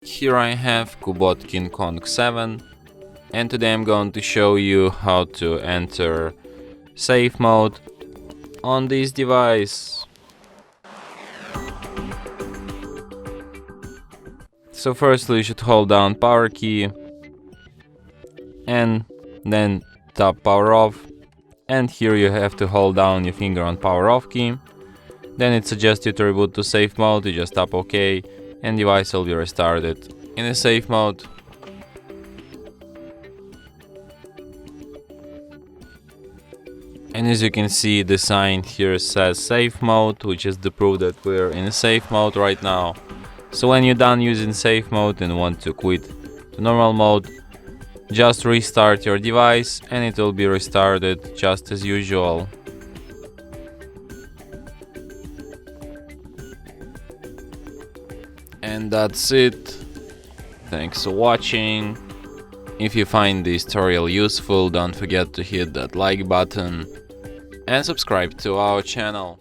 Here I have CUBOT King Kong 7, and today I'm going to show you how to enter safe mode on this device. So firstly you should hold down power key and then tap power off, and here you have to hold down your finger on power off key. Then it suggests you to reboot to safe mode. You just tap OK and device will be restarted in a safe mode. And as you can see, the sign here says safe mode, which is the proof that we're in a safe mode right now. So when you're done using safe mode and want to quit to normal mode, just restart your device and it will be restarted just as usual. And that's it. Thanks for watching. If you find this tutorial useful, don't forget to hit that like button and subscribe to our channel.